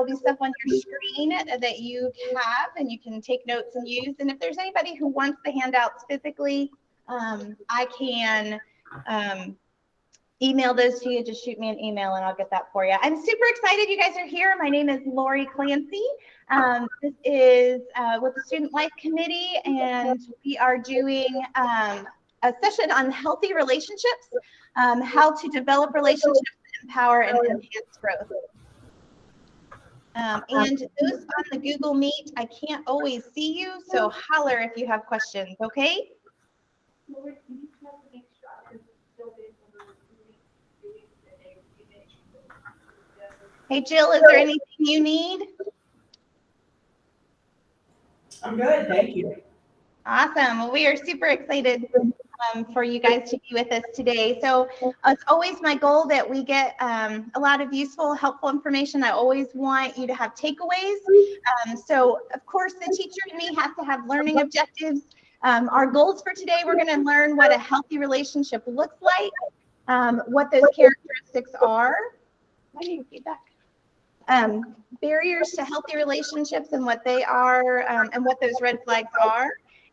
be stuff on your screen that you have and you can take notes and use. And if there's anybody who wants the handouts physically, I can email those to you. Just shoot me an email and I'll get that for you. I'm super excited you guys are here. My name is Lori Clancy. This is with the Student Life Committee, and we are doing a session on healthy relationships, how to develop relationships, empower, and enhance growth. And those on the Google Meet, I can't always see you, so holler if you have questions, okay? Hey, Jill, is there anything you need? I'm good, thank you. Awesome. Well, we are super excited for you guys to be with us today. So it's always my goal that we get a lot of useful, helpful information. I always want you to have takeaways. So, of course, the teacher in me has to have learning objectives. Our goals for today, we're going to learn what a healthy relationship looks like, what those characteristics are. Why do you feedback? Barriers to healthy relationships and what they are, and what those red flags are,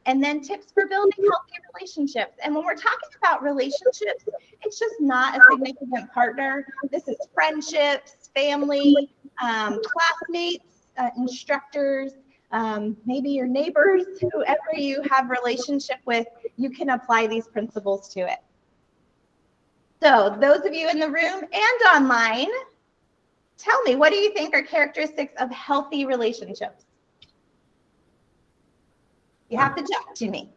and then tips for building healthy relationships. And when we're talking about relationships, it's just not a significant partner. This is friendships, family, classmates, instructors, maybe your neighbors, whoever you have relationship with, you can apply these principles to it. So those of you in the room and online, tell me, what do you think are characteristics of healthy relationships? You have to talk to me.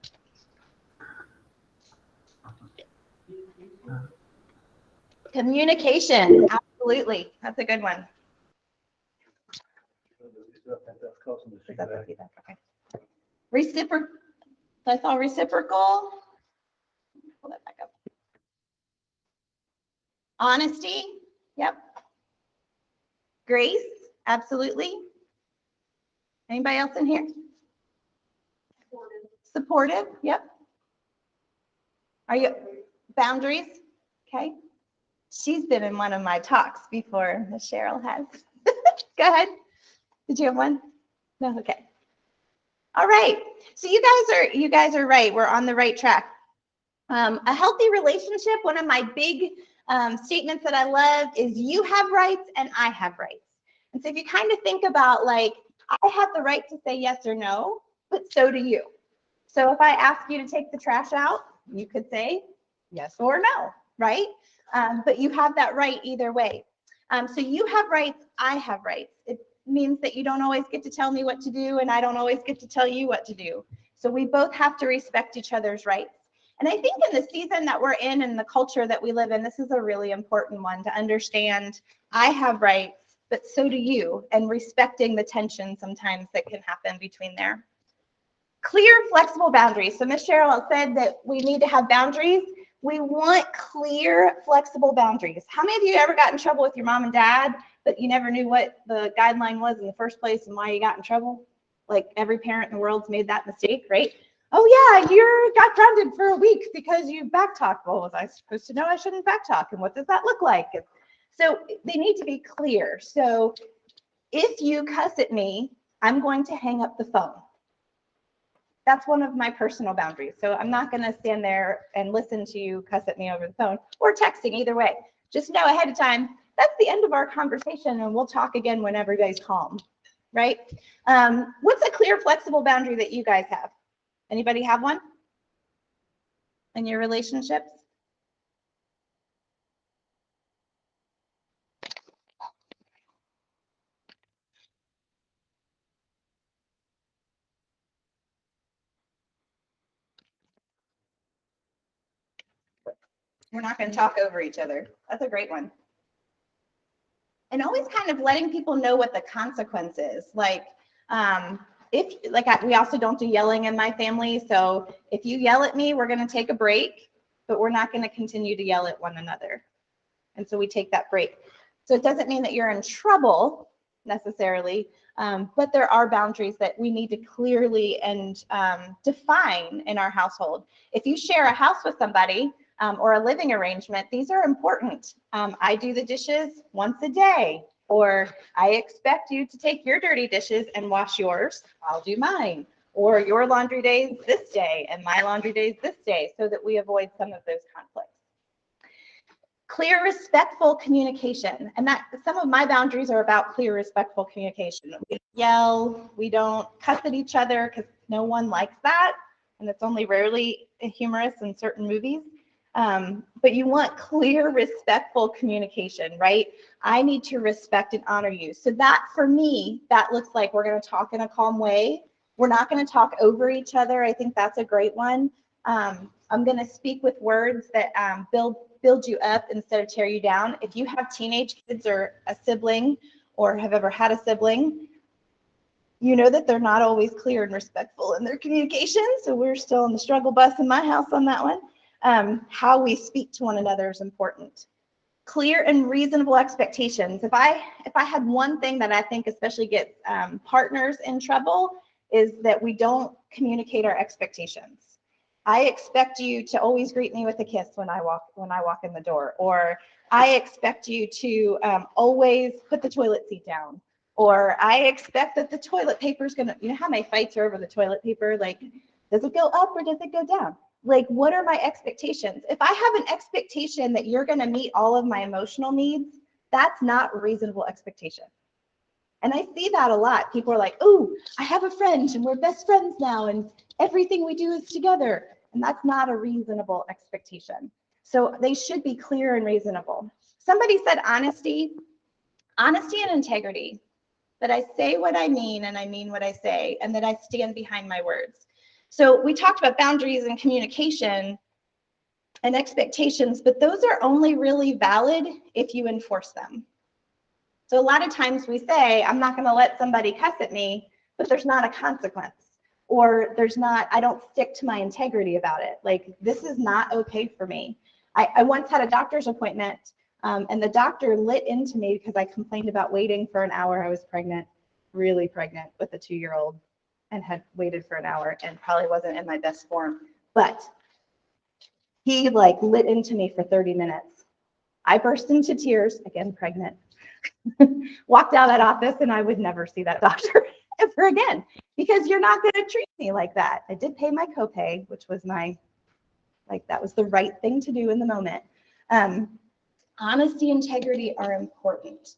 Communication, absolutely. That's a good one. Okay. Reciprocal. I saw reciprocal. Pull that back up. Honesty. Yep. Grace, absolutely. Anybody else in here? Supportive, yep. Are you boundaries? Okay. She's been in one of my talks before, Miss Cheryl has. Go ahead. Did you have one? No, okay. All right. So you guys are right. We're on the right track. A healthy relationship, one of my big statements that I love is you have rights and I have rights. And so if you kind of think about, like, I have the right to say yes or no, but so do you. So if I ask you to take the trash out, you could say yes or no, right? But you have that right either way. So you have rights, I have rights. It means that you don't always get to tell me what to do and I don't always get to tell you what to do. So we both have to respect each other's rights. And I think in the season that we're in and the culture that we live in, this is a really important one to understand. I have rights, but so do you, and respecting the tension sometimes that can happen between there. Clear, flexible boundaries. So Ms. Cheryl said that we need to have boundaries. We want clear, flexible boundaries. How many of you ever got in trouble with your mom and dad, but you never knew what the guideline was in the first place and why you got in trouble? Like every parent in the world's made that mistake, right? Oh yeah, you got grounded for a week because you backtalked. Well, was I supposed to know I shouldn't backtalk? And what does that look like? So they need to be clear. So if you cuss at me, I'm going to hang up the phone. That's one of my personal boundaries. So I'm not going to stand there and listen to you cuss at me over the phone or texting, either way. Just know ahead of time, that's the end of our conversation and we'll talk again when everybody's calm, right? What's a clear, flexible boundary that you guys have? Anybody have one in your relationships? We're not going to talk over each other. That's a great one. And always kind of letting people know what the consequence is. Like, we also don't do yelling in my family. So if you yell at me, we're going to take a break, but we're not going to continue to yell at one another. And so we take that break. So it doesn't mean that you're in trouble necessarily, but there are boundaries that we need to clearly and define in our household. If you share a house with somebody or a living arrangement, these are important. I do the dishes once a day. Or I expect you to take your dirty dishes and wash yours, I'll do mine. Or your laundry day is this day and my laundry day is this day, so that we avoid some of those conflicts. Clear, respectful communication. And that some of my boundaries are about clear, respectful communication. We don't yell, we don't cuss at each other because no one likes that. And it's only rarely humorous in certain movies. But you want clear, respectful communication, right? I need to respect and honor you. So that, for me, that looks like we're going to talk in a calm way. We're not going to talk over each other. I think that's a great one. I'm going to speak with words that build you up instead of tear you down. If you have teenage kids or a sibling or have ever had a sibling, you know that they're not always clear and respectful in their communication. So we're still on the struggle bus in my house on that one. How we speak to one another is important. Clear and reasonable expectations. If I had one thing that I think especially gets partners in trouble, is that we don't communicate our expectations. I expect you to always greet me with a kiss when I walk in the door, or I expect you to always put the toilet seat down, or I expect that the toilet paper is gonna. You know how my fights are over the toilet paper? Like, does it go up or does it go down? Like, what are my expectations? If I have an expectation that you're going to meet all of my emotional needs, that's not a reasonable expectation. And I see that a lot. People are like, oh, I have a friend and we're best friends now and everything we do is together. And that's not a reasonable expectation. So they should be clear and reasonable. Somebody said honesty and integrity, that I say what I mean and I mean what I say, and that I stand behind my words. So we talked about boundaries and communication and expectations, but those are only really valid if you enforce them. So a lot of times we say, I'm not going to let somebody cuss at me, but there's not a consequence, or I don't stick to my integrity about it. Like, this is not okay for me. I once had a doctor's appointment, and the doctor lit into me because I complained about waiting for an hour. I was pregnant, really pregnant with a 2-year-old, and had waited for an hour and probably wasn't in my best form. But he lit into me for 30 minutes. I burst into tears, again, pregnant, walked out of that office, and I would never see that doctor ever again, because you're not going to treat me like that. I did pay my copay, which was that was the right thing to do in the moment. Honesty, integrity are important,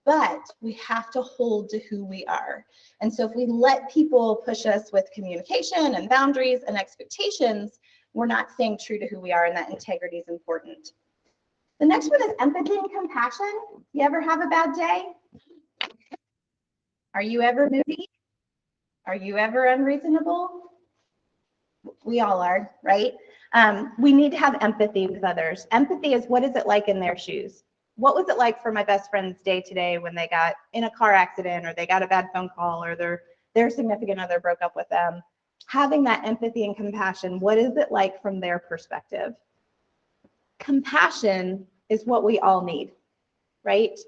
but we have to hold to who we are. And so if we let people push us with communication and boundaries and expectations, we're not staying true to who we are, and that integrity is important. The next one is empathy and compassion. You ever have a bad day? Are you ever moody? Are you ever unreasonable? We all are, right? We need to have empathy with others. Empathy is, what is it like in their shoes? What was it like for my best friend's day today when they got in a car accident, or they got a bad phone call, or their significant other broke up with them? Having that empathy and compassion, what is it like from their perspective? Compassion is what we all need, right?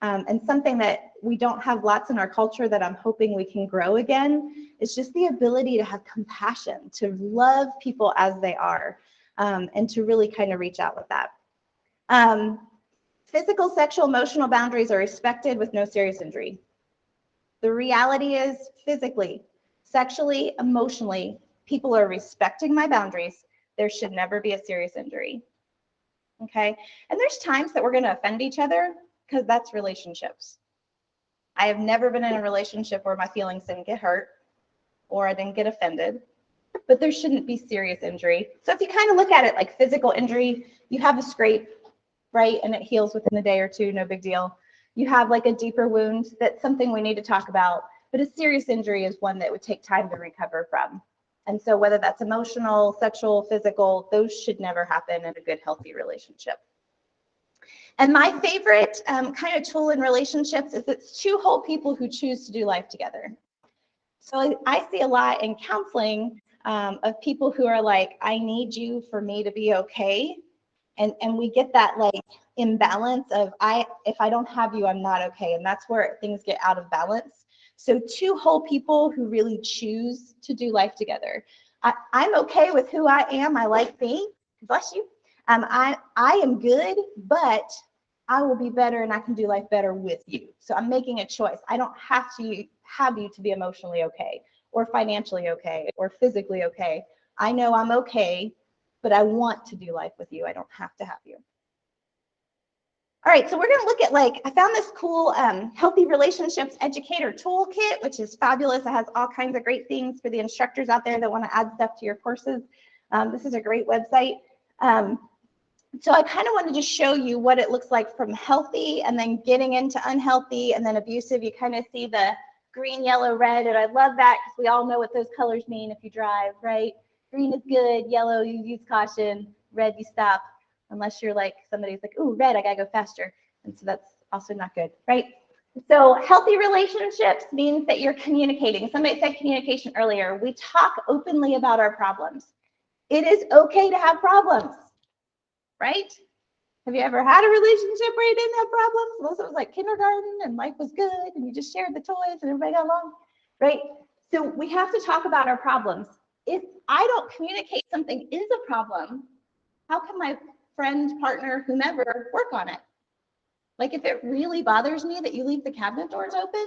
And something that we don't have lots in our culture that I'm hoping we can grow again is just the ability to have compassion, to love people as they are, and to really kind of reach out with that. Physical, sexual, emotional boundaries are respected with no serious injury. The reality is, physically, sexually, emotionally, people are respecting my boundaries. There should never be a serious injury. Okay? And there's times that we're going to offend each other, because that's relationships. I have never been in a relationship where my feelings didn't get hurt or I didn't get offended, but there shouldn't be serious injury. So if you kind of look at it like physical injury, you have a scrape, right? And it heals within a day or two, no big deal. You have a deeper wound, that's something we need to talk about, but a serious injury is one that would take time to recover from. And so whether that's emotional, sexual, physical, those should never happen in a good, healthy relationship. And my favorite kind of tool in relationships is it's two whole people who choose to do life together. So I see a lot in counseling of people who are like, I need you for me to be okay. And we get that imbalance of if I don't have you, I'm not okay. And that's where things get out of balance. So two whole people who really choose to do life together. I'm okay with who I am. I like me. Bless you. I am good, but I will be better and I can do life better with you. So I'm making a choice. I don't have to have you to be emotionally okay or financially okay or physically okay. I know I'm okay, but I want to do life with you. I don't have to have you. All right, so we're going to look at, I found this cool Healthy Relationships Educator toolkit, which is fabulous. It has all kinds of great things for the instructors out there that want to add stuff to your courses. This is a great website. So I kind of wanted to show you what it looks like from healthy and then getting into unhealthy and then abusive. You kind of see the green, yellow, red, and I love that because we all know what those colors mean if you drive, right? Green is good, yellow, you use caution, red, you stop, unless you're like somebody's like, ooh, red, I gotta go faster. And so that's also not good, right? So healthy relationships means that you're communicating. Somebody said communication earlier. We talk openly about our problems. It is okay to have problems. Right? Have you ever had a relationship where you didn't have problems? Unless it was like kindergarten and life was good and you just shared the toys and everybody got along, right? So we have to talk about our problems. If I don't communicate something is a problem, how can my friend, partner, whomever work on it? Like if it really bothers me that you leave the cabinet doors open,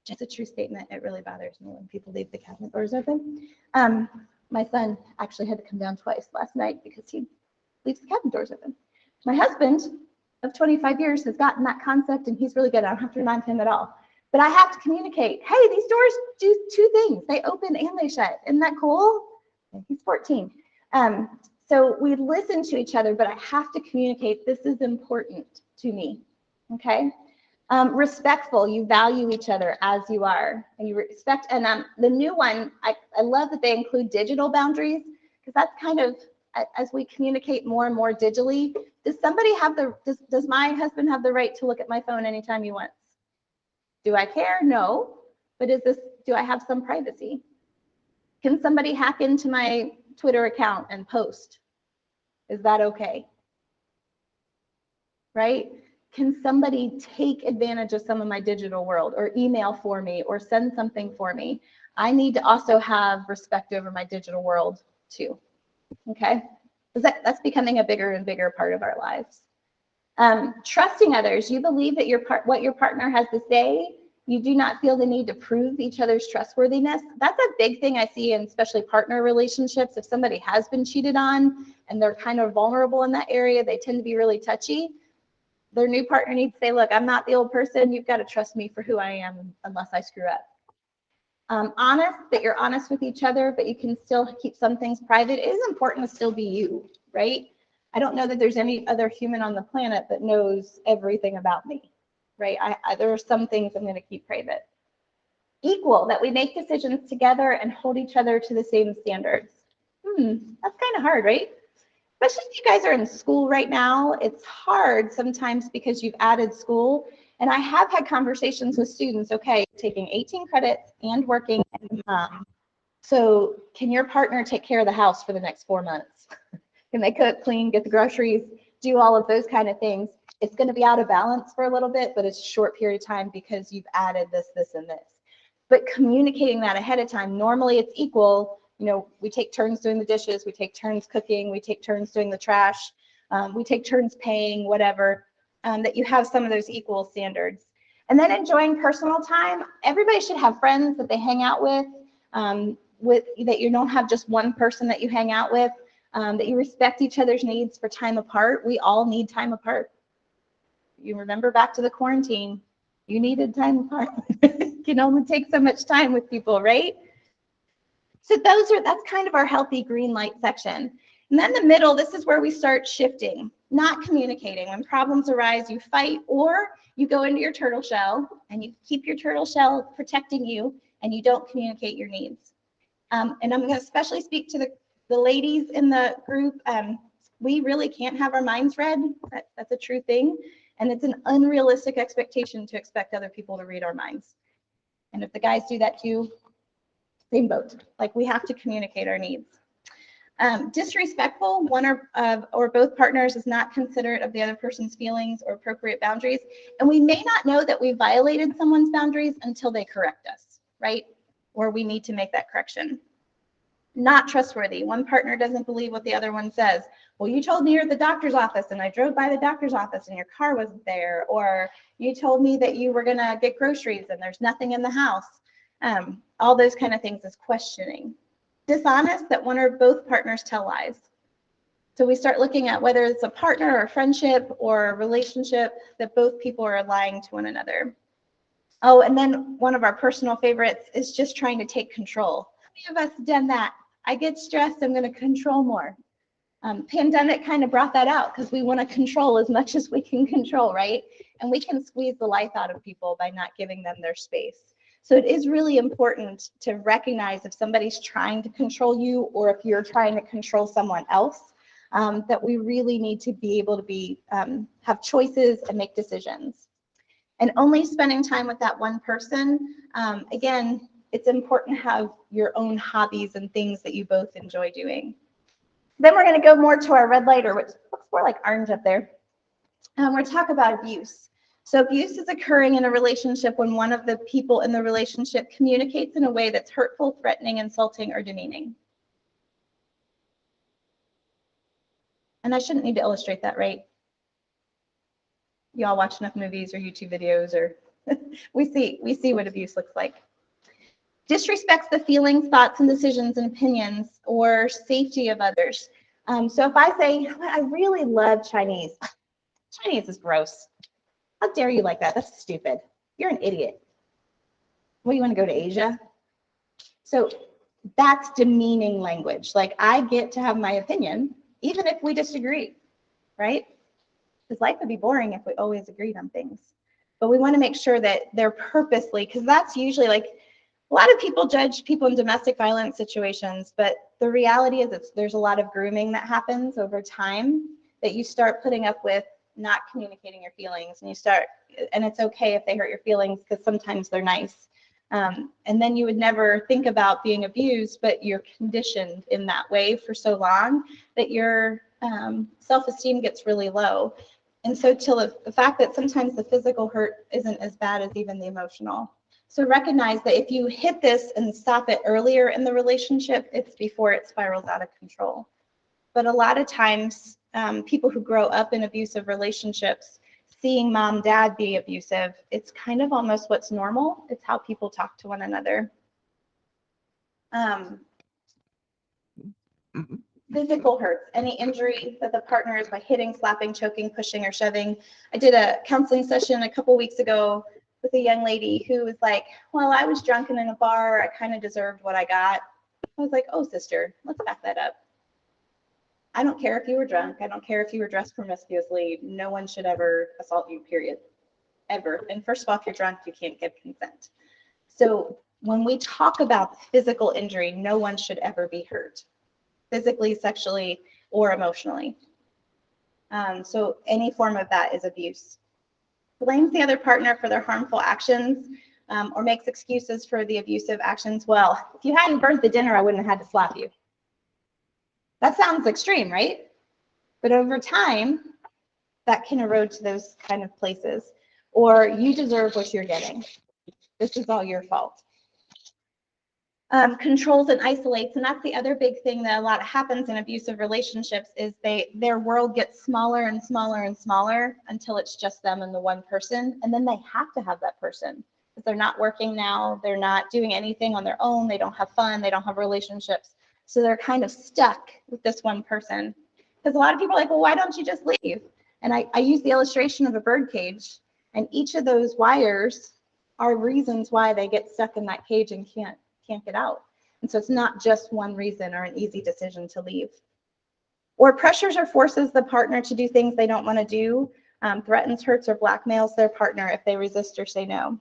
just a true statement, it really bothers me when people leave the cabinet doors open. My son actually had to come down twice last night because he leaves the cabinet doors open. My husband of 25 years has gotten that concept and he's really good. I don't have to remind him at all. But I have to communicate, hey, these doors do two things. They open and they shut. Isn't that cool? And he's 14. So we listen to each other, but I have to communicate, this is important to me, okay? Respectful, you value each other as you are. And you respect, and the new one, I love that they include digital boundaries because that's kind of, as we communicate more and more digitally, does my husband have the right to look at my phone anytime he wants? Do I care? No. But do I have some privacy? Can somebody hack into my Twitter account and post? Is that okay? Right? Can somebody take advantage of some of my digital world or email for me or send something for me? I need to also have respect over my digital world too. Okay? That's becoming a bigger and bigger part of our lives. Trusting others. You believe that what your partner has to say. You do not feel the need to prove each other's trustworthiness. That's a big thing I see in especially partner relationships. If somebody has been cheated on and they're kind of vulnerable in that area, they tend to be really touchy. Their new partner needs to say, look, I'm not the old person. You've got to trust me for who I am unless I screw up. Honest, that you're honest with each other, but you can still keep some things private. It is important to still be you, right? I don't know that there's any other human on the planet that knows everything about me, right? There are some things I'm going to keep private. Equal, that we make decisions together and hold each other to the same standards. That's kind of hard, right? Especially if you guys are in school right now, it's hard sometimes because you've added school. And I have had conversations with students, okay, taking 18 credits and working and mom. So can your partner take care of the house for the next 4 months? Can they cook, clean, get the groceries, do all of those kind of things? It's going to be out of balance for a little bit, but it's a short period of time because you've added this, this, and this. But communicating that ahead of time, normally it's equal. You know, we take turns doing the dishes, we take turns cooking, we take turns doing the trash, we take turns paying, whatever, that you have some of those equal standards. And then enjoying personal time. Everybody should have friends that they hang out with that you don't have just one person that you hang out with, that you respect each other's needs for time apart. We all need time apart. You remember back to the quarantine, you needed time apart. You can only take so much time with people, right? So that's kind of our healthy green light section. And then the middle, this is where we start shifting, not communicating. When problems arise, you fight or you go into your turtle shell and you keep your turtle shell protecting you and you don't communicate your needs. And I'm going to especially speak to the ladies in the group. We really can't have our minds read. That's a true thing. And it's an unrealistic expectation to expect other people to read our minds. And if the guys do that too, same boat. Like we have to communicate our needs. Disrespectful, one or both partners is not considerate of the other person's feelings or appropriate boundaries. And we may not know that we violated someone's boundaries until they correct us, right? Or we need to make that correction. Not trustworthy. One partner doesn't believe what the other one says. well, you told me you're at the doctor's office and I drove by the doctor's office and your car wasn't there. Or you told me that you were going to get groceries and there's nothing in the house. All those kind of things is questioning. Dishonest, that one or both partners tell lies. So we start looking at whether it's a partner or a friendship or a relationship, that both people are lying to one another. Oh, and then one of our personal favorites is just trying to take control. How many of us have done that? I get stressed, I'm going to control more. Pandemic kind of brought that out because we want to control as much as we can control, right? And we can squeeze the life out of people by not giving them their space. So it is really important to recognize if somebody's trying to control you or if you're trying to control someone else, that we really need to be able to have choices and make decisions. And only spending time with that one person, again, it's important to have your own hobbies and things that you both enjoy doing. Then we're going to go more to our red light, or which looks more like orange up there. We're going to talk about abuse. So abuse is occurring in a relationship when one of the people in the relationship communicates in a way that's hurtful, threatening, insulting, or demeaning. And I shouldn't need to illustrate that, right? You all watch enough movies or YouTube videos, or we see what abuse looks like. Disrespects the feelings, thoughts, and decisions and opinions or safety of others. So if I say, I really love Chinese. Chinese is gross. How dare you like that? That's stupid. You're an idiot. What, you want to go to Asia? So that's demeaning language. Like, I get to have my opinion, even if we disagree, right? Because life would be boring if we always agreed on things. But we want to make sure that they're purposely, because that's usually like, a lot of people judge people in domestic violence situations, but the reality is there's a lot of grooming that happens over time that you start putting up with not communicating your feelings, and it's okay if they hurt your feelings because sometimes they're nice. And then you would never think about being abused, but you're conditioned in that way for so long that your self-esteem gets really low. And so till the fact that sometimes the physical hurt isn't as bad as even the emotional. So recognize that if you hit this and stop it earlier in the relationship, it's before it spirals out of control. But a lot of times, people who grow up in abusive relationships, seeing mom, dad be abusive, it's kind of almost what's normal. It's how people talk to one another. Physical hurts, any injury that the partner is by hitting, slapping, choking, pushing, or shoving. I did a counseling session a couple weeks ago with a young lady who was like, well, I was drunk and in a bar. I kind of deserved what I got. I was like, oh, sister, let's back that up. I don't care if you were drunk. I don't care if you were dressed promiscuously. No one should ever assault you, period. Ever. And first of all, if you're drunk, you can't give consent. So when we talk about physical injury, no one should ever be hurt, physically, sexually, or emotionally. So any form of that is abuse. Blames the other partner for their harmful actions, or makes excuses for the abusive actions. Well, if you hadn't burnt the dinner, I wouldn't have had to slap you. That sounds extreme, right? But over time, that can erode to those kind of places. Or you deserve what you're getting. This is all your fault. Controls and isolates, and that's the other big thing that a lot happens in abusive relationships is their world gets smaller and smaller and smaller until it's just them and the one person, and then they have to have that person because they're not working now, they're not doing anything on their own, they don't have fun, they don't have relationships, so they're kind of stuck with this one person. Because a lot of people are like, well, why don't you just leave? And I use the illustration of a bird cage, and each of those wires are reasons why they get stuck in that cage and can't get out. And so it's not just one reason or an easy decision to leave. Or pressures or forces the partner to do things they don't want to do, threatens, hurts, or blackmails their partner if they resist or say no.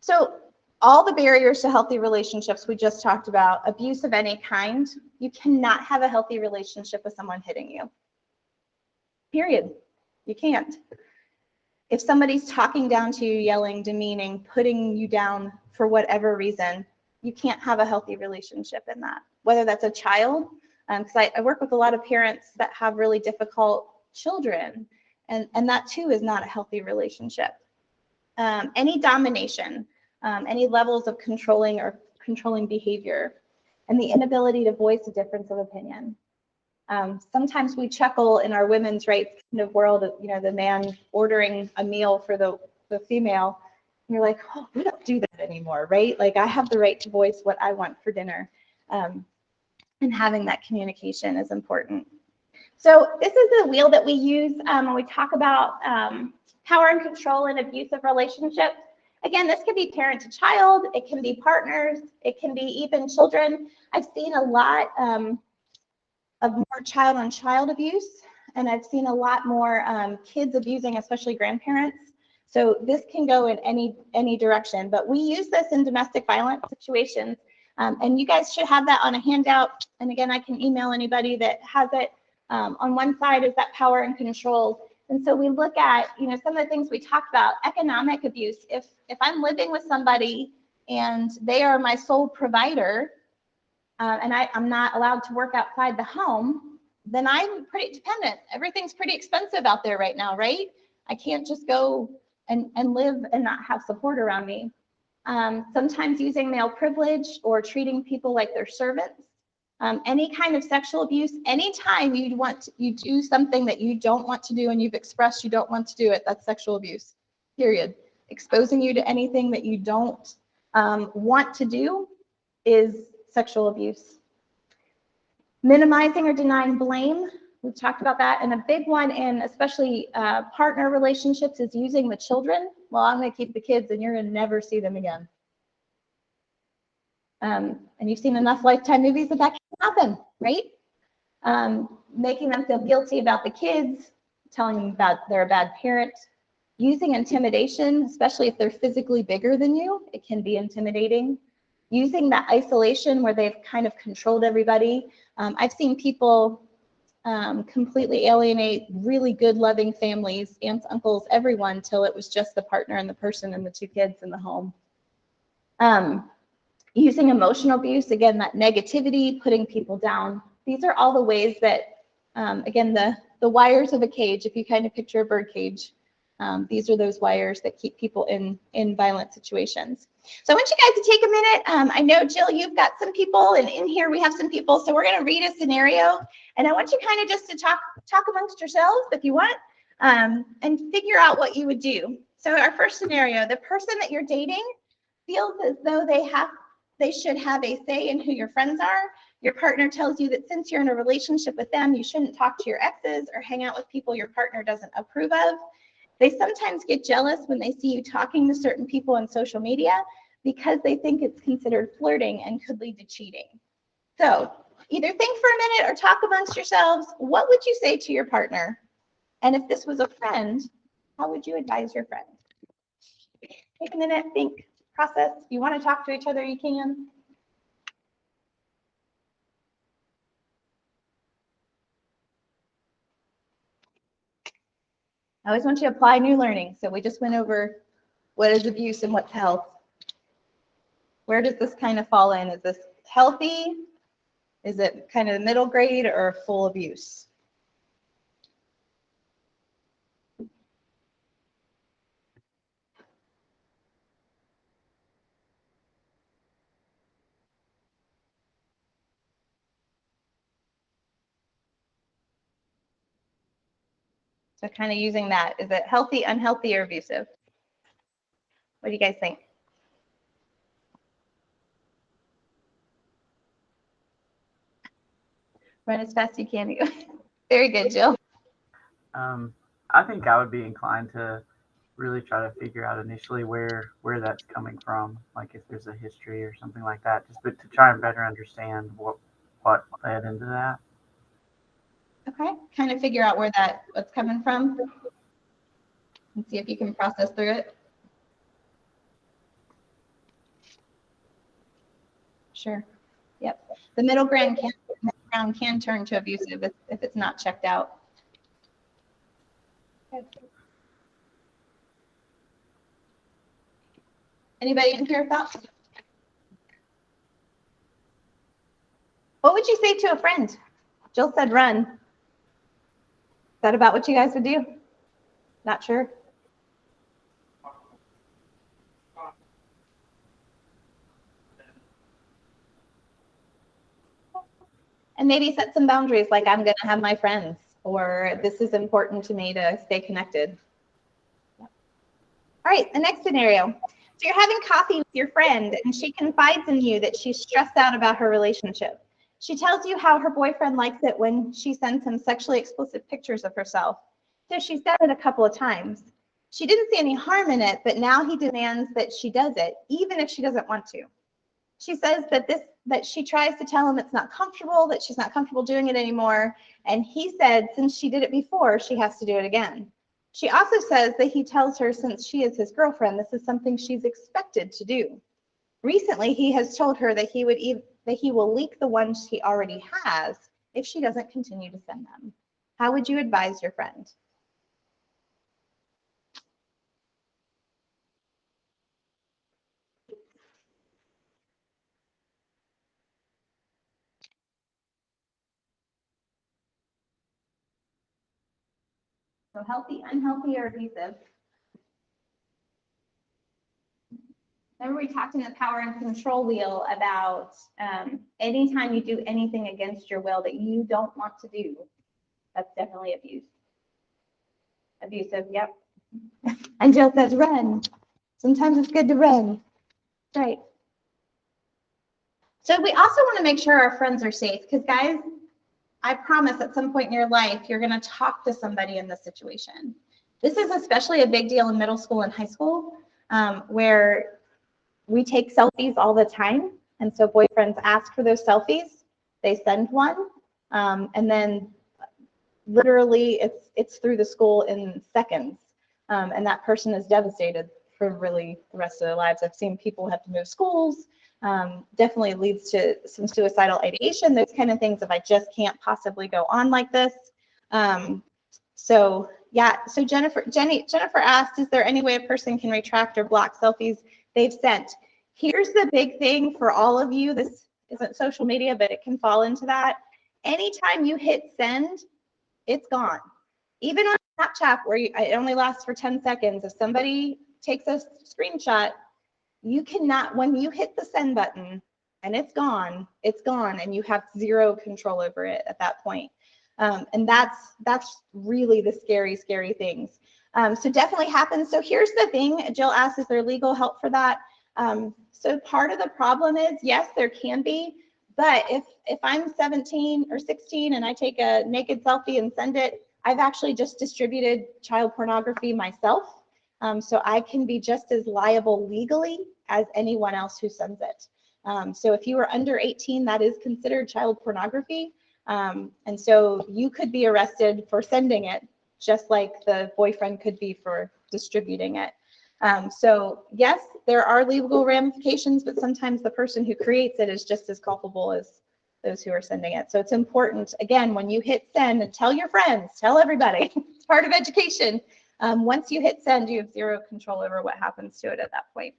So all the barriers to healthy relationships we just talked about, abuse of any kind, you cannot have a healthy relationship with someone hitting you. Period. You can't. If somebody's talking down to you, yelling, demeaning, putting you down for whatever reason, you can't have a healthy relationship in that. Whether that's a child, because I work with a lot of parents that have really difficult children, and that too is not a healthy relationship. Any domination, any levels of controlling behavior, and the inability to voice a difference of opinion. Sometimes we chuckle in our women's rights kind of world, the man ordering a meal for the female. And you're like, oh, we don't do that anymore, right? Like, I have the right to voice what I want for dinner. And having that communication is important. So this is the wheel that we use when we talk about power and control in abusive relationships. Again, this can be parent to child, it can be partners, it can be even children. I've seen a lot of more child on child abuse, and I've seen a lot more kids abusing, especially grandparents. So this can go in any direction, but we use this in domestic violence situations. And you guys should have that on a handout. And again, I can email anybody that has it. On one side is that power and control. And so we look at, some of the things we talked about, economic abuse. If I'm living with somebody and they are my sole provider, and I'm not allowed to work outside the home, then I'm pretty dependent. Everything's pretty expensive out there right now, right? I can't just go and live and not have support around me. Sometimes using male privilege or treating people like they're servants. Any kind of sexual abuse, anytime you do something that you don't want to do and you've expressed you don't want to do it, that's sexual abuse, period. Exposing you to anything that you don't want to do is sexual abuse. Minimizing or denying blame, we've talked about that. And a big one in especially partner relationships is using the children. Well, I'm going to keep the kids and you're going to never see them again. And you've seen enough Lifetime movies that can happen, right? Making them feel guilty about the kids, telling them about they're a bad parent, using intimidation, especially if they're physically bigger than you, it can be intimidating. Using that isolation where they've kind of controlled everybody. I've seen people completely alienate really good, loving families, aunts, uncles, everyone, till it was just the partner and the person and the two kids in the home. Using emotional abuse, again, that negativity, putting people down. These are all the ways that, again, the wires of a cage, if you kind of picture a bird cage, these are those wires that keep people in violent situations. So I want you guys to take a minute. I know, Jill, you've got some people, and in here we have some people, so we're going to read a scenario, and I want you kind of just to talk amongst yourselves if you want, and figure out what you would do. So our first scenario, the person that you're dating feels as though they should have a say in who your friends are. Your partner tells you that since you're in a relationship with them, you shouldn't talk to your exes or hang out with people your partner doesn't approve of. They sometimes get jealous when they see you talking to certain people on social media because they think it's considered flirting and could lead to cheating. So either think for a minute or talk amongst yourselves. What would you say to your partner? And if this was a friend, how would you advise your friend? Take a minute, think, process. If you want to talk to each other, you can. I always want you to apply new learning. So we just went over what is abuse and what's health. Where does this kind of fall in? Is this healthy? Is it kind of middle grade or full abuse? So kind of using that. Is it healthy, unhealthy, or abusive? What do you guys think? Run as fast as you can. Very good, Jill. I think I would be inclined to really try to figure out initially where that's coming from, like if there's a history or something like that, just but to try and better understand what led into that. Okay, kind of figure out what's coming from and see if you can process through it. Sure. Yep. The middle ground can turn to abusive if it's not checked out. Okay. Anybody in here thoughts? What would you say to a friend? Jill said run. Is that about what you guys would do? Not sure. And maybe set some boundaries, like I'm going to have my friends, or this is important to me to stay connected. Yep. All right, the next scenario. So you're having coffee with your friend, and she confides in you that she's stressed out about her relationship. She tells you how her boyfriend likes it when she sends him sexually explicit pictures of herself. So she's done it a couple of times. She didn't see any harm in it, but now he demands that she does it, even if she doesn't want to. She says that she tries to tell him it's not comfortable, that she's not comfortable doing it anymore. And he said, since she did it before, she has to do it again. She also says that he tells her since she is his girlfriend, this is something she's expected to do. Recently, he has told her that he will leak the ones he already has if she doesn't continue to send them. How would you advise your friend? So healthy, unhealthy, or abusive? Remember we talked in the power and control wheel about anytime you do anything against your will that you don't want to do, that's definitely abuse. Abusive, yep. And Jill says run. Sometimes it's good to run. Right. So we also want to make sure our friends are safe, because guys, I promise at some point in your life, you're going to talk to somebody in this situation. This is especially a big deal in middle school and high school, where we take selfies all the time. And so boyfriends ask for those selfies. They send one. And then literally it's through the school in seconds. And that person is devastated for really the rest of their lives. I've seen people have to move schools. Definitely leads to some suicidal ideation, those kind of things, if I just can't possibly go on like this. So yeah, so Jennifer asked, is there any way a person can retract or block selfies they've sent? Here's the big thing for all of you. This isn't social media, but it can fall into that. Anytime you hit send, it's gone. Even on Snapchat, where it only lasts for 10 seconds, if somebody takes a screenshot, you cannot, when you hit the send button and it's gone, and you have zero control over it at that point. And that's really the scary things. So definitely happens. So here's the thing, Jill asked, is there legal help for that? So part of the problem is, yes, there can be, but if I'm 17 or 16 and I take a naked selfie and send it, I've actually just distributed child pornography myself. So I can be just as liable legally as anyone else who sends it. So if you are under 18, that is considered child pornography. And so you could be arrested for sending it, just like the boyfriend could be for distributing it. So yes, there are legal ramifications, but sometimes the person who creates it is just as culpable as those who are sending it. So it's important, again, when you hit send, and tell your friends, tell everybody, it's part of education. Once you hit send, you have zero control over what happens to it at that point.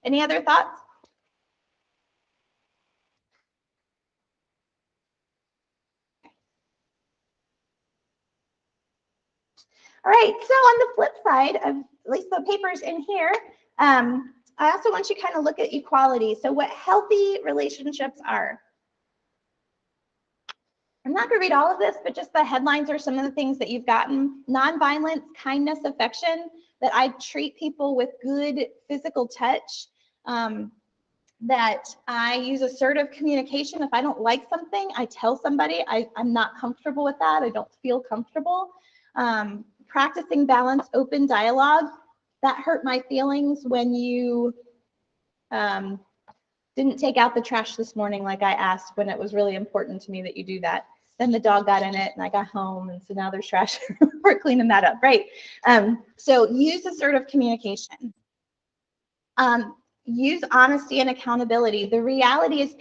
Any other thoughts? All right, so on the flip side of at least the papers in here, I also want you to kind of look at equality. So what healthy relationships are. I'm not going to read all of this, but just the headlines are some of the things that you've gotten. Nonviolence, kindness, affection, that I treat people with good physical touch, that I use assertive communication. If I don't like something, I tell somebody I'm not comfortable with that. I don't feel comfortable. Practicing balanced, open dialogue. That hurt my feelings when you didn't take out the trash this morning like I asked, when it was really important to me that you do that. Then the dog got in it and I got home, and so now there's trash. We're cleaning that up, right? So use assertive communication. Use honesty and accountability. The reality is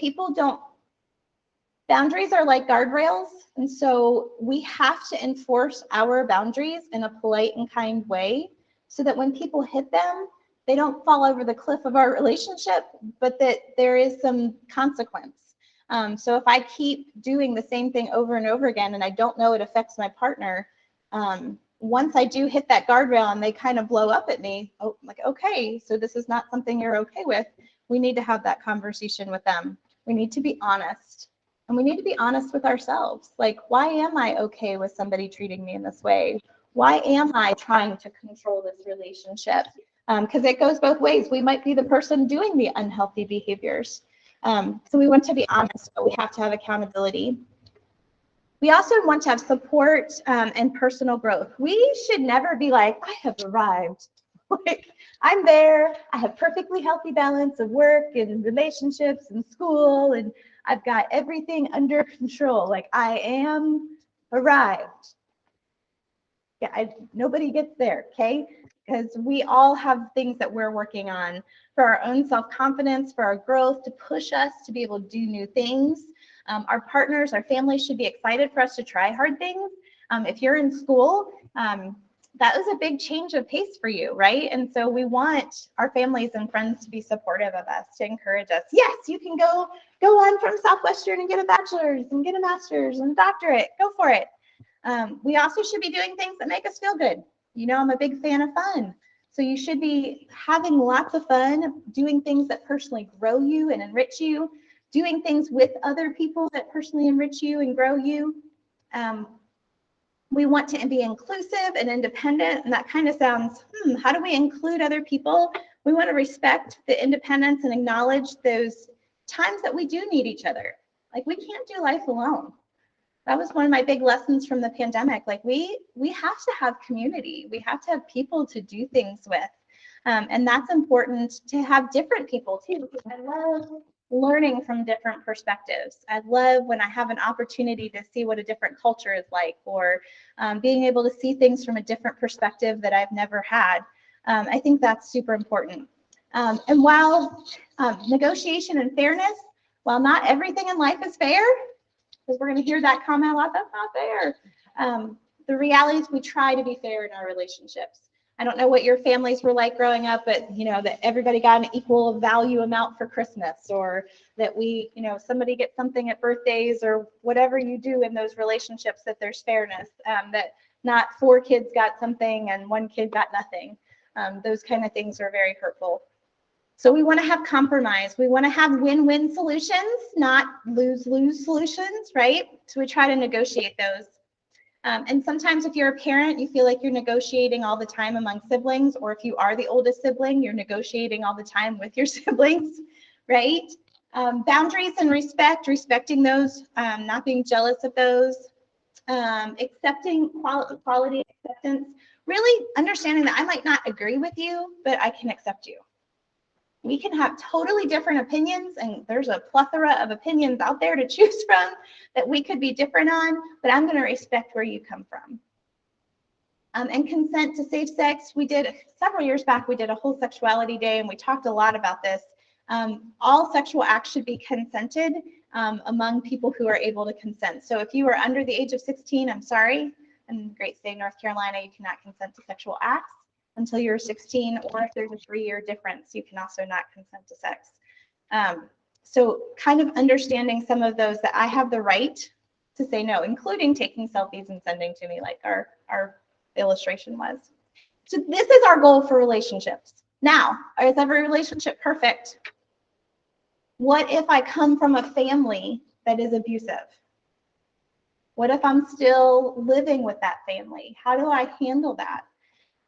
boundaries are like guardrails, and so we have to enforce our boundaries in a polite and kind way so that when people hit them, they don't fall over the cliff of our relationship, but that there is some consequence. So if I keep doing the same thing over and over again and I don't know it affects my partner, once I do hit that guardrail and they kind of blow up at me, oh, like, okay, so this is not something you're okay with. We need to have that conversation with them. We need to be honest. And we need to be honest with ourselves. Like, why am I okay with somebody treating me in this way? Why am I trying to control this relationship? Because it goes both ways. We might be the person doing the unhealthy behaviors. So we want to be honest, but we have to have accountability. We also want to have support and personal growth. We should never be like, I have arrived. Like, I'm there. I have perfectly healthy balance of work and relationships and school, and I've got everything under control. Like, I am arrived. Yeah, nobody gets there, okay? Because we all have things that we're working on for our own self-confidence, for our growth, to push us to be able to do new things. Our partners, our families should be excited for us to try hard things. If you're in school, that was a big change of pace for you, right? And so we want our families and friends to be supportive of us, to encourage us. Yes, you can go on from Southwestern and get a bachelor's and get a master's and a doctorate. Go for it. We also should be doing things that make us feel good. You know, I'm a big fan of fun. So you should be having lots of fun, doing things that personally grow you and enrich you, doing things with other people that personally enrich you and grow you. We want to be inclusive and independent, and that kind of sounds, how do we include other people? We want to respect the independence and acknowledge those times that we do need each other. Like, we can't do life alone. That was one of my big lessons from the pandemic. Like, we have to have community. We have to have people to do things with. And that's important to have different people too. I love learning from different perspectives. I love when I have an opportunity to see what a different culture is like, or being able to see things from a different perspective that I've never had. I think that's super important. And while negotiation and fairness, while not everything in life is fair, because we're going to hear that comment a lot, that's not fair. The reality is we try to be fair in our relationships. I don't know what your families were like growing up, but you know, that everybody got an equal value amount for Christmas, or that we, you know, somebody gets something at birthdays, or whatever you do in those relationships, that there's fairness, that not 4 kids got something and 1 kid got nothing. Those kind of things are very hurtful. So we want to have compromise. We want to have win-win solutions, not lose-lose solutions, right? So we try to negotiate those. And sometimes if you're a parent, you feel like you're negotiating all the time among siblings, or if you are the oldest sibling, you're negotiating all the time with your siblings, right? Boundaries and respecting those, not being jealous of those, accepting quality acceptance, really understanding that I might not agree with you, but I can accept you. We can have totally different opinions, and there's a plethora of opinions out there to choose from that we could be different on, but I'm going to respect where you come from. And consent to safe sex. We did, several years back, we did a whole sexuality day, and we talked a lot about this. All sexual acts should be consented among people who are able to consent. So if you are under the age of 16, I'm sorry, in the great state of North Carolina, you cannot consent to sexual acts until you're 16, or if there's a 3-year difference, you can also not consent to sex. So kind of understanding some of those, that I have the right to say no, including taking selfies and sending to me, like our illustration was. So this is our goal for relationships. Now, is every relationship perfect? What if I come from a family that is abusive? What if I'm still living with that family? How do I handle that?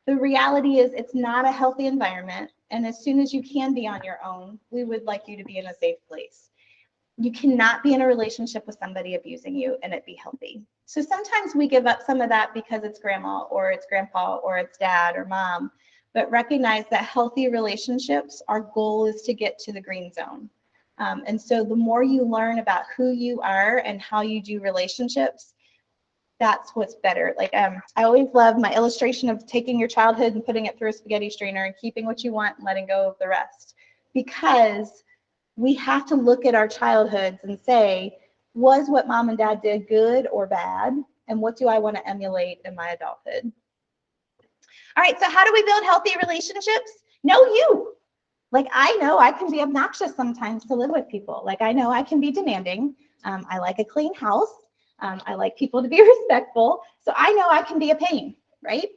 The reality is it's not a healthy environment, and as soon as you can be on your own, we would like you to be in a safe place. You cannot be in a relationship with somebody abusing you and it be healthy. So sometimes we give up some of that because it's grandma, or it's grandpa, or it's dad or mom, but recognize that healthy relationships, our goal is to get to the green zone. And so the more you learn about who you are and how you do relationships, that's what's better. Like, I always love my illustration of taking your childhood and putting it through a spaghetti strainer and keeping what you want and letting go of the rest. Because we have to look at our childhoods and say, was what mom and dad did good or bad? And what do I want to emulate in my adulthood? All right, so how do we build healthy relationships? Know you. Like, I know I can be obnoxious sometimes to live with people. Like, I know I can be demanding. I like a clean house. I like people to be respectful. So I know I can be a pain, right?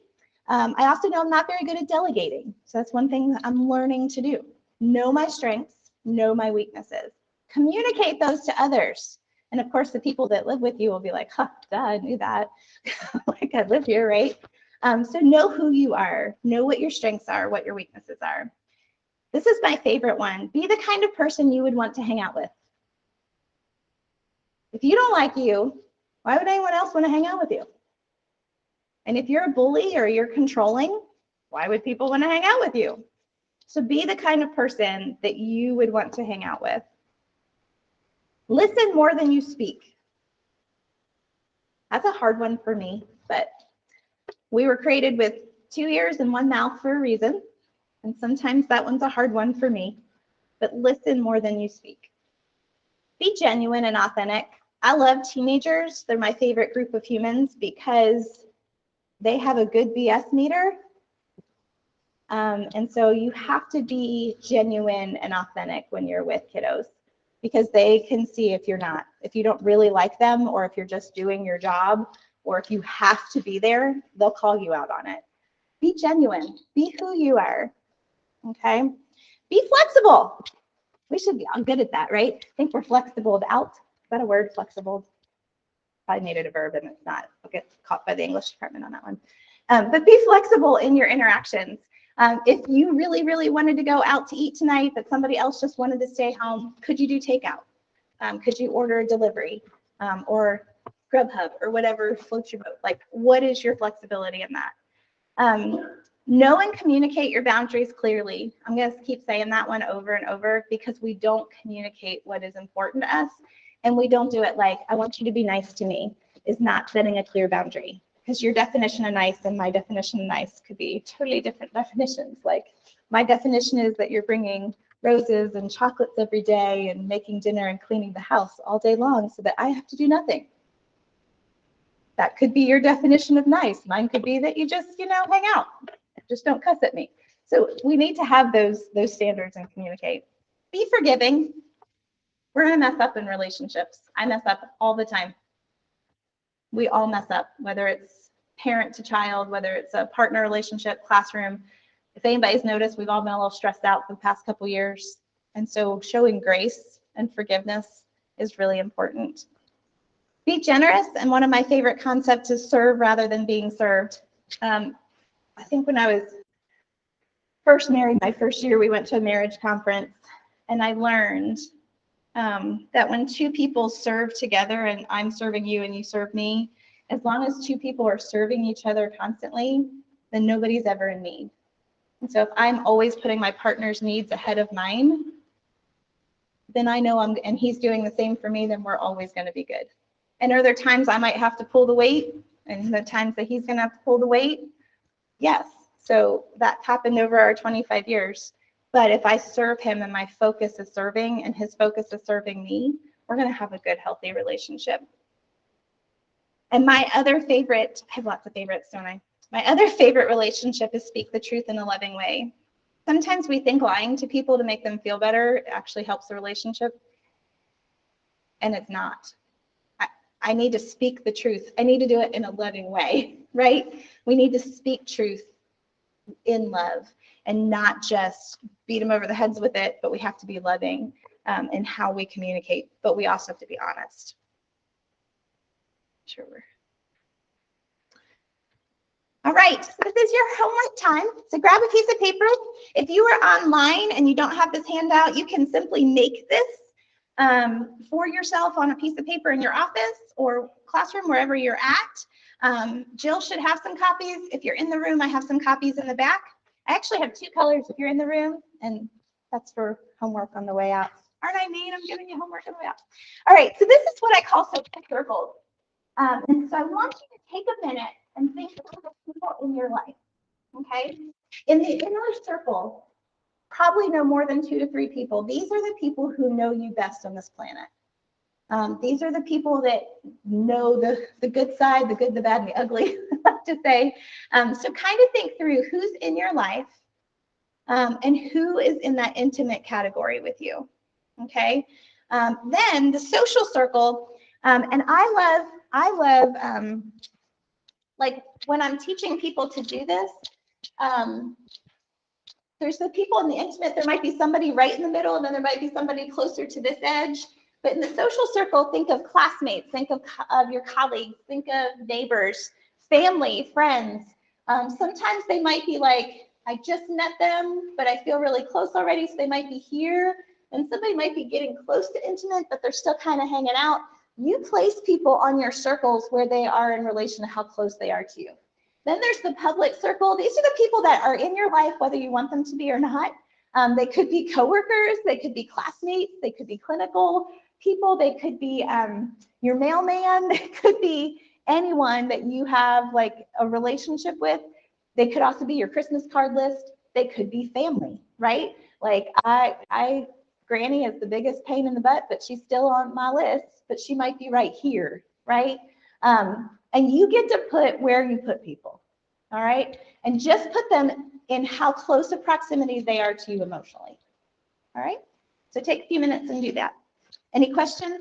I also know I'm not very good at delegating. So that's one thing I'm learning to do. Know my strengths, know my weaknesses. Communicate those to others. And of course, the people that live with you will be like, huh, duh, I knew that. Like, I live here, right? So know who you are, know what your strengths are, what your weaknesses are. This is my favorite one. Be the kind of person you would want to hang out with. If you don't like you, why would anyone else want to hang out with you? And if you're a bully or you're controlling, why would people want to hang out with you? So be the kind of person that you would want to hang out with. Listen more than you speak. That's a hard one for me, but we were created with 2 ears and 1 mouth for a reason. And sometimes that one's a hard one for me, but listen more than you speak. Be genuine and authentic. I love teenagers. They're my favorite group of humans because they have a good BS meter. And so you have to be genuine and authentic when you're with kiddos because they can see if you're not, if you don't really like them, or if you're just doing your job, or if you have to be there, they'll call you out on it. Be genuine. Be who you are. Okay? Be flexible. We should be all good at that, right? I think we're flexible out. Is that a word, flexible? Probably made it a verb and it's not. I'll get caught by the English department on that one. But be flexible in your interactions. If you really, really wanted to go out to eat tonight, but somebody else just wanted to stay home, could you do takeout? Could you order a delivery or Grubhub or whatever floats your boat? Like, what is your flexibility in that? Know and communicate your boundaries clearly. I'm going to keep saying that one over and over because we don't communicate what is important to us, and we don't do it like, I want you to be nice to me, is not setting a clear boundary. Because your definition of nice and my definition of nice could be totally different definitions. Like, my definition is that you're bringing roses and chocolates every day and making dinner and cleaning the house all day long so that I have to do nothing. That could be your definition of nice. Mine could be that you just, hang out. Just don't cuss at me. So we need to have those standards and communicate. Be forgiving. We're going to mess up in relationships. I mess up all the time. We all mess up, whether it's parent to child, whether it's a partner relationship, classroom. If anybody's noticed, we've all been a little stressed out for the past couple years. And so showing grace and forgiveness is really important. Be generous. And one of my favorite concepts is serve rather than being served. I think when I was first married, my first year, we went to a marriage conference, and I learned that when 2 people serve together, and I'm serving you and you serve me, as long as 2 people are serving each other constantly, then nobody's ever in need. And so if I'm always putting my partner's needs ahead of mine, then I know and he's doing the same for me, then we're always going to be good. And are there times I might have to pull the weight, and the times that he's going to have to pull the weight? Yes. So that's happened over our 25 years. But if I serve him and my focus is serving and his focus is serving me, we're going to have a good, healthy relationship. And my other favorite, I have lots of favorites, don't I? My other favorite relationship is speak the truth in a loving way. Sometimes we think lying to people to make them feel better actually helps the relationship. And it's not. I need to speak the truth. I need to do it in a loving way, right? We need to speak truth in love and not just beat them over the heads with it, but we have to be loving in how we communicate, but we also have to be honest. Sure. All right, so this is your homework time. So grab a piece of paper. If you are online and you don't have this handout, you can simply make this for yourself on a piece of paper in your office or classroom, wherever you're at. Jill should have some copies. If you're in the room, I have some copies in the back. I actually have 2 colors if you're in the room, and that's for homework on the way out. Aren't I mean? I'm giving you homework on the way out. All right, so this is what I call social circles. And so I want you to take a minute and think of the people in your life, okay? In the inner circle, probably no more than 2 to 3 people. These are the people who know you best on this planet. These are the people that know the good side, the good, the bad, and the ugly, I like to say. So kind of think through who's in your life and who is in that intimate category with you, okay? Then the social circle, and I love like when I'm teaching people to do this, there's the people in the intimate, there might be somebody right in the middle, and then there might be somebody closer to this edge. But in the social circle, think of classmates, think of your colleagues, think of neighbors, family, friends. Sometimes they might be like, I just met them, but I feel really close already, so they might be here. And somebody might be getting close to intimate, but they're still kind of hanging out. You place people on your circles where they are in relation to how close they are to you. Then there's the public circle. These are the people that are in your life, whether you want them to be or not. They could be coworkers, they could be classmates, they could be clinical people, they could be your mailman, they could be anyone that you have like a relationship with. They could also be your Christmas card list. They could be family, right? Like Granny is the biggest pain in the butt, but she's still on my list, but she might be right here, right? And you get to put where you put people, all right? And just put them in how close a proximity they are to you emotionally, all right? So take a few minutes and do that. Any questions?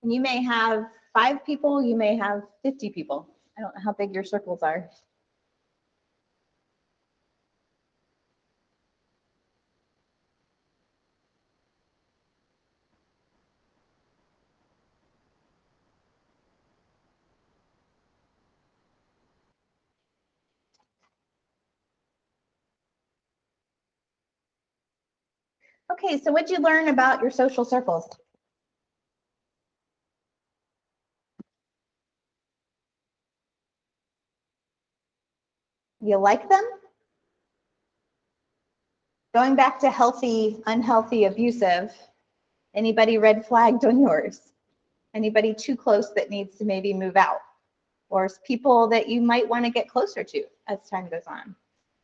You may have 5 people, you may have 50 people. I don't know how big your circles are. Okay, so what'd you learn about your social circles? You like them? Going back to healthy, unhealthy, abusive, anybody red flagged on yours? Anybody too close that needs to maybe move out? Or people that you might want to get closer to as time goes on?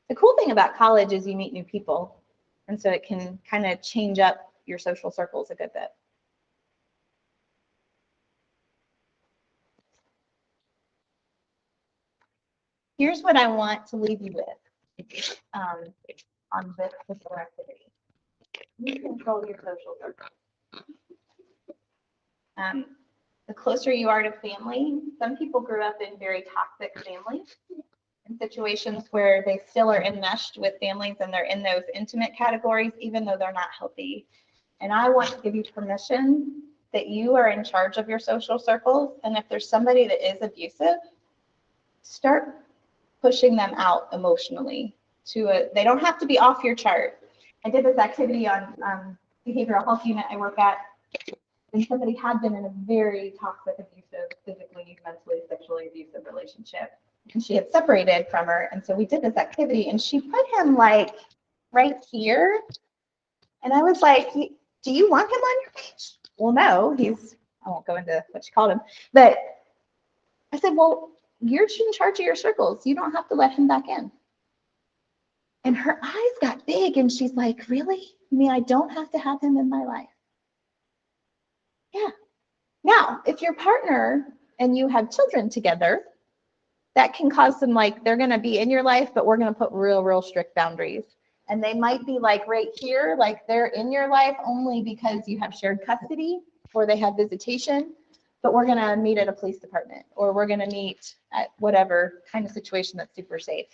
The cool thing about college is you meet new people, and so it can kind of change up your social circles a good bit. Here's what I want to leave you with on this particular activity. You control your social circle. The closer you are to family, some people grew up in very toxic families, in situations where they still are enmeshed with families and they're in those intimate categories, even though they're not healthy. And I want to give you permission that you are in charge of your social circles. And if there's somebody that is abusive, start pushing them out emotionally. They don't have to be off your chart. I did this activity on behavioral health unit I work at, and somebody had been in a very toxic, abusive, physically, mentally, sexually abusive relationship. And she had separated from her. And so we did this activity, and she put him like right here. And I was like, do you want him on your page? Well, no, I won't go into what she called him. But I said, well, you're in charge of your circles. You don't have to let him back in. And her eyes got big, and she's like, really? You mean I don't have to have him in my life? Yeah. Now, if your partner and you have children together, that can cause some, like, they're going to be in your life, but we're going to put real, real strict boundaries. And they might be like right here, like they're in your life only because you have shared custody or they have visitation, but we're going to meet at a police department or we're going to meet at whatever kind of situation that's super safe.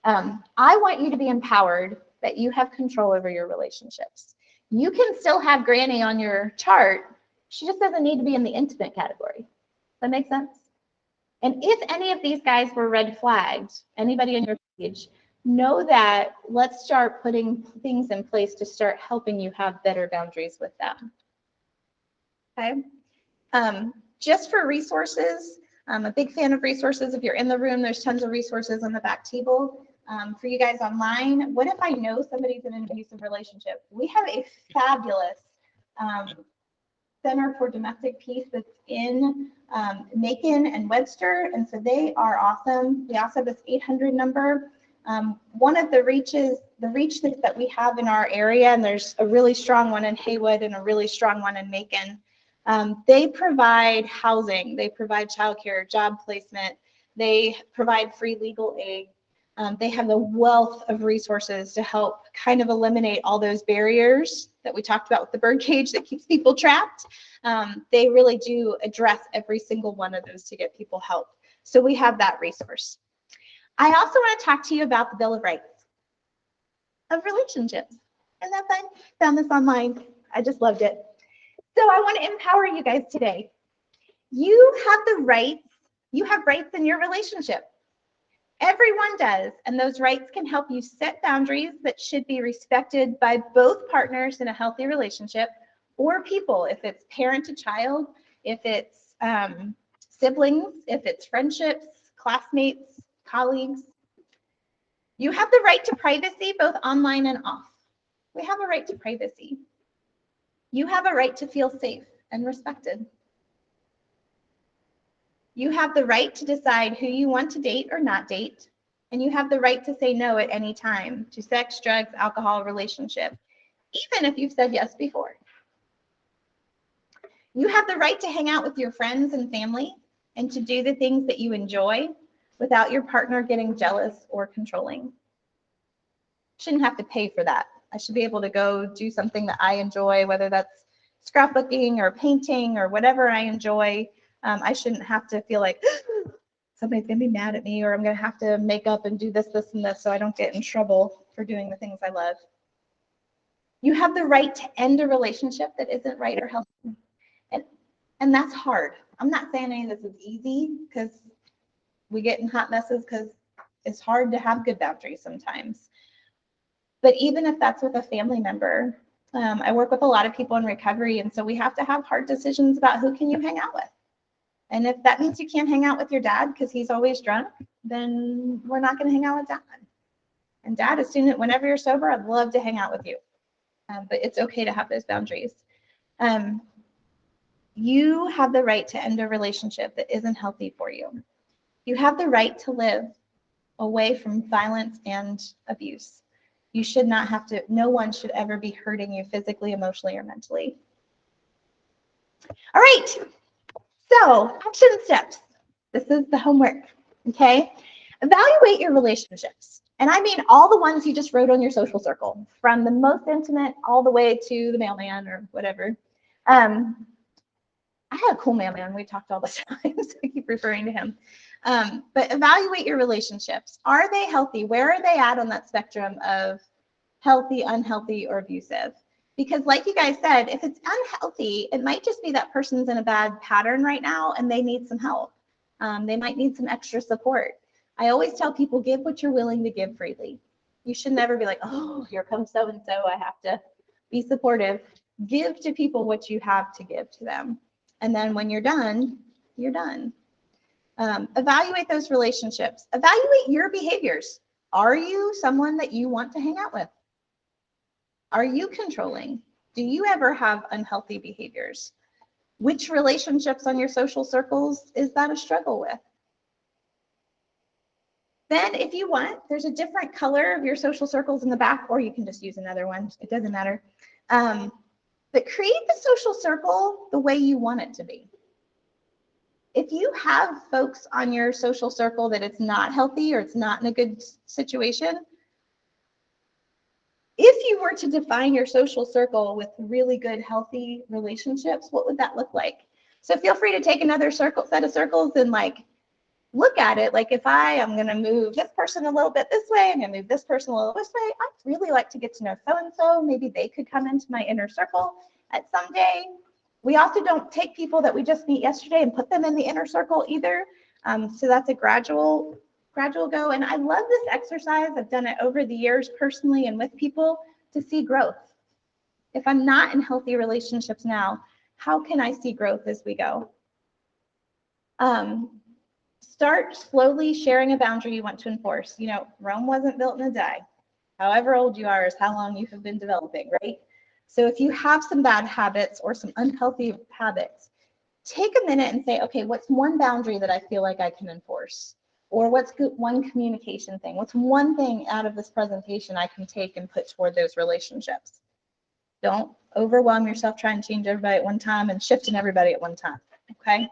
I want you to be empowered that you have control over your relationships. You can still have Granny on your chart. She just doesn't need to be in the intimate category. Does that make sense? And if any of these guys were red flagged, anybody on your page, know that let's start putting things in place to start helping you have better boundaries with them. Okay? Just for resources, I'm a big fan of resources. If you're in the room, there's tons of resources on the back table. For you guys online, what if I know somebody's in an abusive relationship? We have a fabulous Center for Domestic Peace that's in Macon and Webster, and so they are awesome. We also have this 800 number. One of the reach that we have in our area, and there's a really strong one in Haywood and a really strong one in Macon. They provide housing, they provide childcare, job placement, they provide free legal aid. They have the wealth of resources to help kind of eliminate all those barriers that we talked about with the birdcage that keeps people trapped. They really do address every single one of those to get people help. So we have that resource. I also want to talk to you about the Bill of Rights of Relationships. Isn't that fun? Found this online. I just loved it. So I want to empower you guys today. You have the rights. You have rights in your relationship. Everyone does, and those rights can help you set boundaries that should be respected by both partners in a healthy relationship or people, if it's parent to child, if it's siblings, if it's friendships, classmates, colleagues. You have the right to privacy, both online and off. We have a right to privacy. You have a right to feel safe and respected. You have the right to decide who you want to date or not date, and you have the right to say no at any time to sex, drugs, alcohol, relationship, even if you've said yes before. You have the right to hang out with your friends and family and to do the things that you enjoy without your partner getting jealous or controlling. Shouldn't have to pay for that. I should be able to go do something that I enjoy, whether that's scrapbooking or painting or whatever I enjoy. I shouldn't have to feel like somebody's going to be mad at me or I'm going to have to make up and do this, this, and this so I don't get in trouble for doing the things I love. You have the right to end a relationship that isn't right or healthy. And that's hard. I'm not saying any of this is easy because we get in hot messes because it's hard to have good boundaries sometimes. But even if that's with a family member, I work with a lot of people in recovery, and so we have to have hard decisions about who can you hang out with. And if that means you can't hang out with your dad because he's always drunk, then we're not going to hang out with dad. And dad, whenever you're sober, I'd love to hang out with you. But it's okay to have those boundaries. You have the right to end a relationship that isn't healthy for you. You have the right to live away from violence and abuse. You should not have to, no one should ever be hurting you physically, emotionally, or mentally. All right. So, action steps. This is the homework, okay? Evaluate your relationships. And I mean all the ones you just wrote on your social circle, from the most intimate all the way to the mailman or whatever. I had a cool mailman. We talked all the time, so I keep referring to him. But evaluate your relationships. Are they healthy? Where are they at on that spectrum of healthy, unhealthy, or abusive? Because like you guys said, if it's unhealthy, it might just be that person's in a bad pattern right now and they need some help. They might need some extra support. I always tell people, give what you're willing to give freely. You should never be like, oh, here comes so-and-so, I have to be supportive. Give to people what you have to give to them. And then when you're done, you're done. Evaluate those relationships. Evaluate your behaviors. Are you someone that you want to hang out with? Are you controlling? Do you ever have unhealthy behaviors? Which relationships on your social circles is that a struggle with? Then if you want, there's a different color of your social circles in the back, or you can just use another one. It doesn't matter. But create the social circle the way you want it to be. If you have folks on your social circle that it's not healthy or it's not in a good situation, If you were to define your social circle with really good, healthy relationships, what would that look like? So feel free to take another set of circles and like look at it. Like if I am going to move this person a little bit this way, I'm going to move this person a little this way. I'd really like to get to know so-and-so. Maybe they could come into my inner circle at some day. We also don't take people that we just meet yesterday and put them in the inner circle either. So that's a gradual go. And I love this exercise. I've done it over the years personally and with people to see growth. If I'm not in healthy relationships now, how can I see growth as we go? Start slowly sharing a boundary you want to enforce. You know, Rome wasn't built in a day. However old you are is how long you have been developing, right? So if you have some bad habits or some unhealthy habits, take a minute and say, okay, what's one boundary that I feel like I can enforce? Or what's one communication thing? What's one thing out of this presentation I can take and put toward those relationships? Don't overwhelm yourself trying to change everybody at one time and shifting everybody at one time, okay?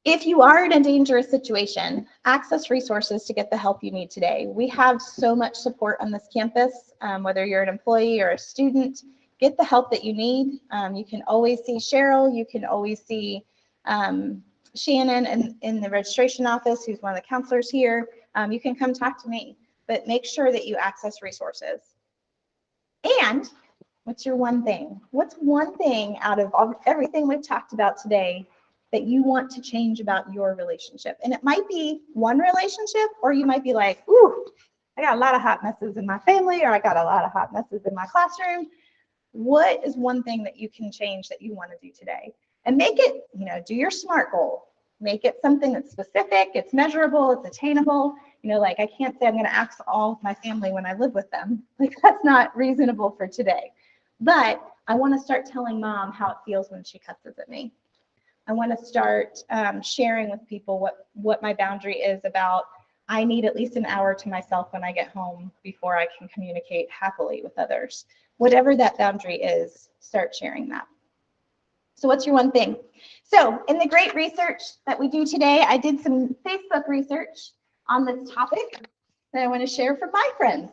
If you are in a dangerous situation, access resources to get the help you need today. We have so much support on this campus, whether you're an employee or a student, get the help that you need. You can always see Cheryl, you can always see Shannon in the registration office, who's one of the counselors here. You can come talk to me, but make sure that you access resources. And what's your one thing? What's one thing out of everything we've talked about today that you want to change about your relationship? And it might be one relationship, or you might be like, ooh, I got a lot of hot messes in my family, or I got a lot of hot messes in my classroom. What is one thing that you can change that you want to do today? And make it, you know, do your SMART goal. Make it something that's specific, it's measurable, it's attainable. You know, like I can't say I'm going to ask all of my family when I live with them. Like that's not reasonable for today. But I want to start telling mom how it feels when she cusses at me. I want to start sharing with people what my boundary is about. I need at least an hour to myself when I get home before I can communicate happily with others. Whatever that boundary is, start sharing that. So what's your one thing? So in the great research that we do today, I did some Facebook research on this topic that I want to share from my friends.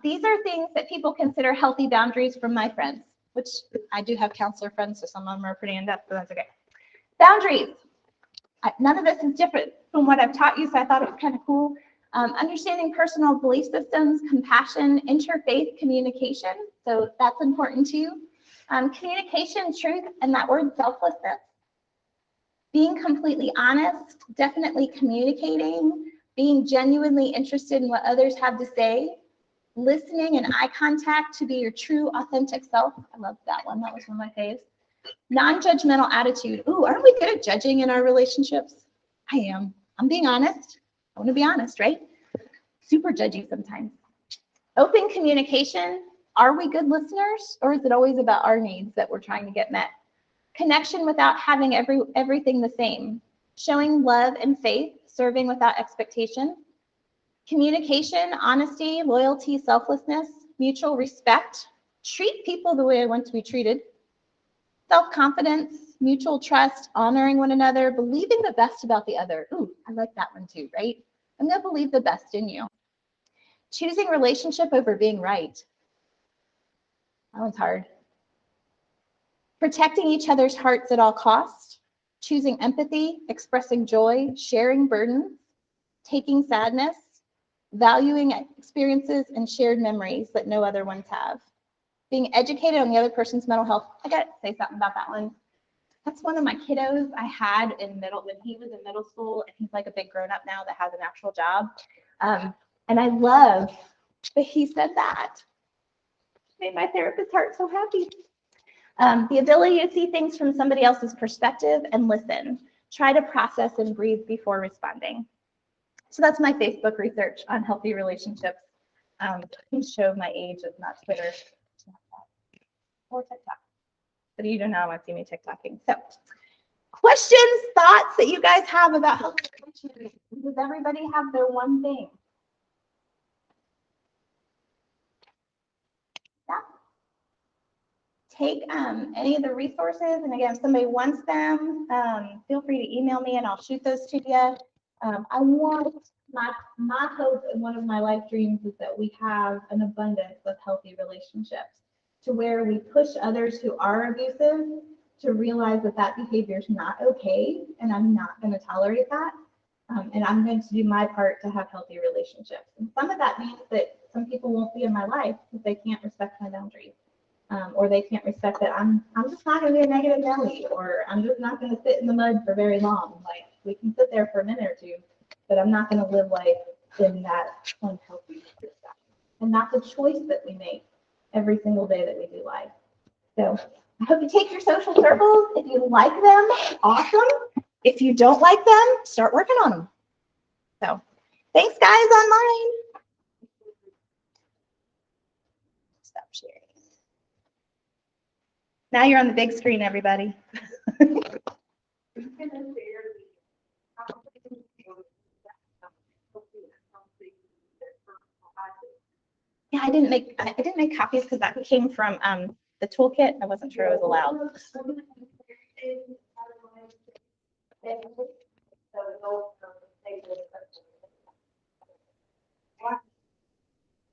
These are things that people consider healthy boundaries from my friends, which I do have counselor friends, so some of them are pretty in-depth, but that's okay. Boundaries. None of this is different from what I've taught you, so I thought it was kind of cool. Understanding personal belief systems, compassion, interfaith communication, so that's important too. Communication, truth, and that word selflessness. Being completely honest, definitely communicating, being genuinely interested in what others have to say, listening and eye contact to be your true, authentic self. I love that one. That was one of my faves. Non-judgmental attitude. Ooh, aren't we good at judging in our relationships? I am. I'm being honest. I want to be honest, right? Super judgy sometimes. Open communication. Are we good listeners, or is it always about our needs that we're trying to get met? Connection without having everything the same. Showing love and faith, serving without expectation. Communication, honesty, loyalty, selflessness, mutual respect. Treat people the way I want to be treated. Self-confidence, mutual trust, honoring one another, believing the best about the other. Ooh, I like that one too, right? I'm going to believe the best in you. Choosing relationship over being right. That one's hard. Protecting each other's hearts at all costs. Choosing empathy, expressing joy, sharing burdens, taking sadness, valuing experiences and shared memories that no other ones have. Being educated on the other person's mental health. I got to say something about that one. That's one of my kiddos I had when he was in middle school, and he's like a big grown-up now that has an actual job. And I love that he said that. Made my therapist's heart so happy. The ability to see things from somebody else's perspective and listen. Try to process and breathe before responding. So that's my Facebook research on healthy relationships. I can show my age. It's not Twitter or TikTok. But you do not want to see me TikToking. So questions, thoughts that you guys have about healthy relationships? Does everybody have their one thing? Yeah. Take any of the resources, and again, if somebody wants them, feel free to email me and I'll shoot those to you. I want my hope and one of my life dreams is that we have an abundance of healthy relationships to where we push others who are abusive to realize that that behavior is not okay, and I'm not going to tolerate that. And I'm going to do my part to have healthy relationships. And some of that means that some people won't be in my life because they can't respect my boundaries. Or they can't respect that I'm just not going to be a negative Nelly, or I'm just not going to sit in the mud for very long. Like, we can sit there for a minute or two, but I'm not going to live life in that unhealthy stuff. And that's a choice that we make every single day that we do life. So I hope you take your social circles. If you like them, awesome. If you don't like them, start working on them. So thanks, guys, online. Stop sharing. Now you're on the big screen, everybody. Yeah, I didn't make copies because that came from the toolkit. I wasn't sure it was allowed.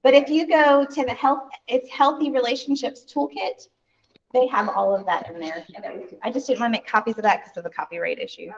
But if you go to the Healthy Relationships Toolkit, they have all of that in there. I just didn't want to make copies of that because of the copyright issue.